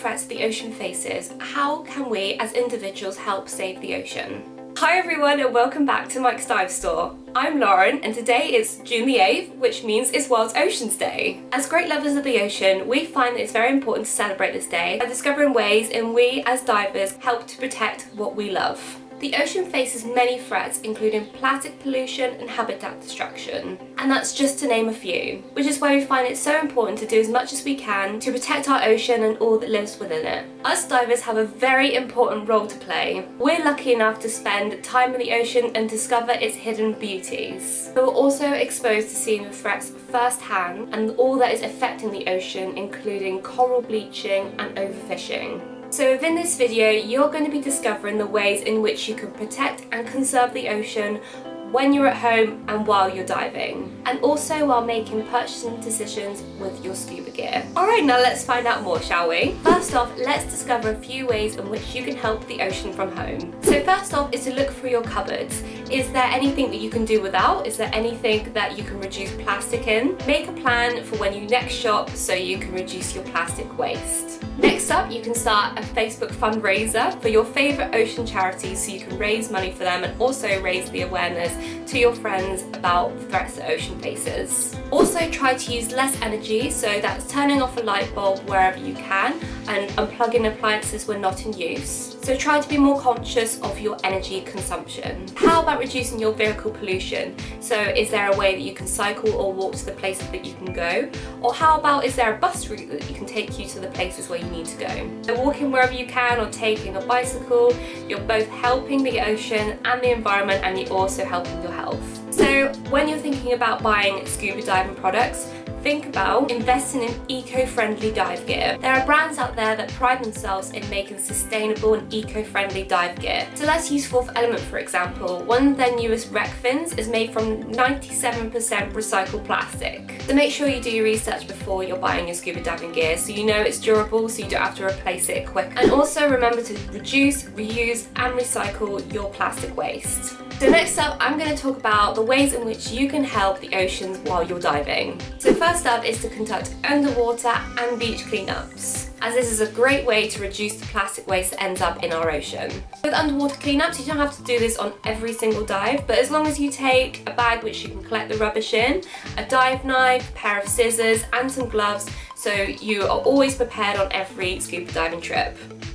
threats the ocean faces, how can we as individuals help save the ocean? Hi everyone and welcome back to Mike's Dive Store. I'm Lauren and today is June the 8th, which means it's World Oceans Day. As great lovers of the ocean, we find that it's very important to celebrate this day by discovering ways in we as divers help to protect what we love. The ocean faces many threats, including plastic pollution and habitat destruction, and that's just to name a few, which is why we find it so important to do as much as we can to protect our ocean and all that lives within it. Us divers have a very important role to play. We're lucky enough to spend time in the ocean and discover its hidden beauties. But we're also exposed to seeing the threats firsthand and all that is affecting the ocean, including coral bleaching and overfishing. So within this video, you're going to be discovering the ways in which you can protect and conserve the ocean when you're at home and while you're diving, and also while making purchasing decisions with your scuba gear. Alright, now let's find out more, shall we? First off, let's discover a few ways in which you can help the ocean from home. So first off is to look through your cupboards. Is there anything that you can do without? Is there anything that you can reduce plastic in? Make a plan for when you next shop so you can reduce your plastic waste. Next up, you can start a Facebook fundraiser for your favourite ocean charities so you can raise money for them and also raise the awareness to your friends about the threats the ocean faces. Also try to use less energy, so that's turning off a light bulb wherever you can and unplugging appliances when not in use. So try to be more conscious of your energy consumption. How about reducing your vehicle pollution? So is there a way that you can cycle or walk to the places that you can go? Or how about is there a bus route that you can take you to the places where you need to go? So walking wherever you can or taking a bicycle, you're both helping the ocean and the environment, and you're also helping your health. So when you're thinking about buying scuba diving products, think about investing in eco-friendly dive gear. There are brands out there that pride themselves in making sustainable and eco-friendly dive gear. So let's use Fourth Element for example. One of their newest rec fins is made from 97% recycled plastic. So make sure you do your research before you're buying your scuba diving gear so you know it's durable, so you don't have to replace it quick. And also remember to reduce, reuse and recycle your plastic waste. So next up, I'm going to talk about the ways in which you can help the oceans while you're diving. So first up is to conduct underwater and beach cleanups, as this is a great way to reduce the plastic waste that ends up in our ocean. With underwater cleanups, you don't have to do this on every single dive, but as long as you take a bag which you can collect the rubbish in, a dive knife, a pair of scissors and some gloves, so you are always prepared on every scuba diving trip.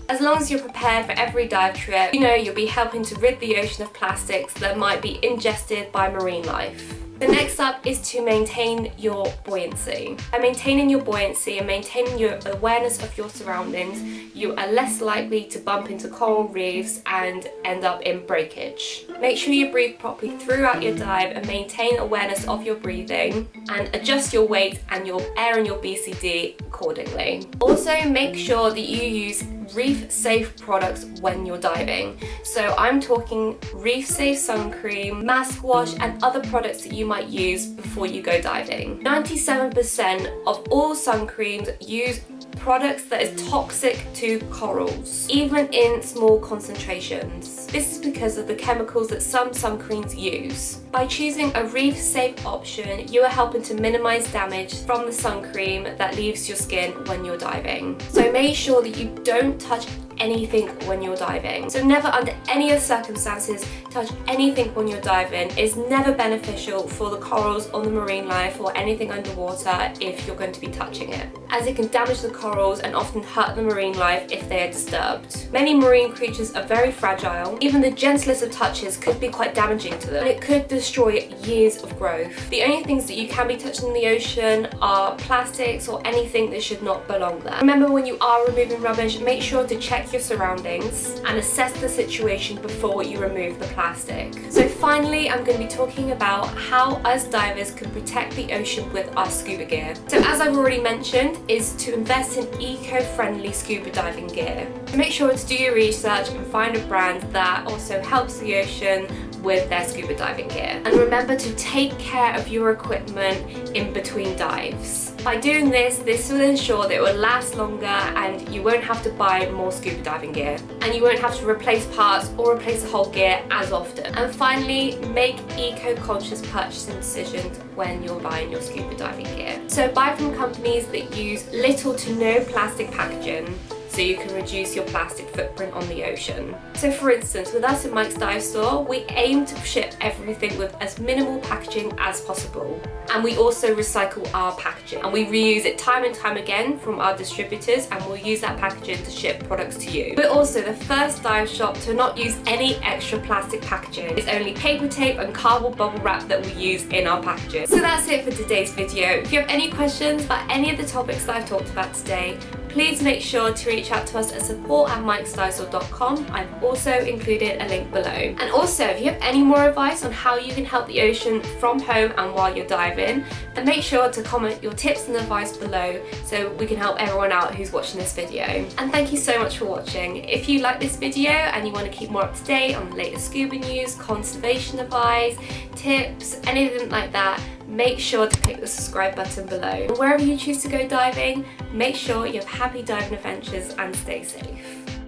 As long as you're prepared for every dive trip, you know you'll be helping to rid the ocean of plastics that might be ingested by marine life. The next up is to maintain your buoyancy. By maintaining your buoyancy and maintaining your awareness of your surroundings, you are less likely to bump into coral reefs and end up in breakage. Make sure you breathe properly throughout your dive and maintain awareness of your breathing and adjust your weight and your air in your BCD accordingly. Also make sure that you use reef safe products when you're diving. So I'm talking reef safe sun cream, mask wash and other products that you might use before you go diving. 97% of all sun creams use products that is toxic to corals, even in small concentrations. This is because of the chemicals that some sun creams use. By choosing a reef-safe option, you are helping to minimize damage from the sun cream that leaves your skin when you're diving. So make sure that you don't touch anything when you're diving. So never under any other circumstances touch anything when you're diving. It's never beneficial for the corals or the marine life or anything underwater if you're going to be touching it, as it can damage the corals and often hurt the marine life if they are disturbed. Many marine creatures are very fragile. Even the gentlest of touches could be quite damaging to them, and it could destroy years of growth. The only things that you can be touching in the ocean are plastics or anything that should not belong there. Remember, when you are removing rubbish, make sure to check your surroundings and assess the situation before you remove the plastic. So finally, I'm going to be talking about how us divers can protect the ocean with our scuba gear. So as I've already mentioned, is to invest in eco-friendly scuba diving gear. Make sure to do your research and find a brand that also helps the ocean with their scuba diving gear. And remember to take care of your equipment in between dives. By doing this will ensure that it will last longer and you won't have to buy more scuba diving gear. And you won't have to replace parts or replace the whole gear as often. And finally, make eco-conscious purchasing decisions when you're buying your scuba diving gear. So buy from companies that use little to no plastic packaging. so you can reduce your plastic footprint on the ocean. So for instance, with us at Mike's Dive Store, we aim to ship everything with as minimal packaging as possible. And we also recycle our packaging, and we reuse it time and time again from our distributors, and we'll use that packaging to ship products to you. We're also the first dive shop to not use any extra plastic packaging. It's only paper tape and cardboard bubble wrap that we use in our packaging. So that's it for today's video. If you have any questions about any of the topics that I've talked about today, please make sure to reach out to us at support@mikesdivestore.com. I've also included a link below. And also, if you have any more advice on how you can help the ocean from home and while you're diving, then make sure to comment your tips and advice below so we can help everyone out who's watching this video. And thank you so much for watching. If you like this video and you want to keep more up to date on the latest scuba news, conservation advice, tips, anything like that, make sure to click the subscribe button below. And wherever you choose to go diving, make sure you have happy diving adventures and stay safe.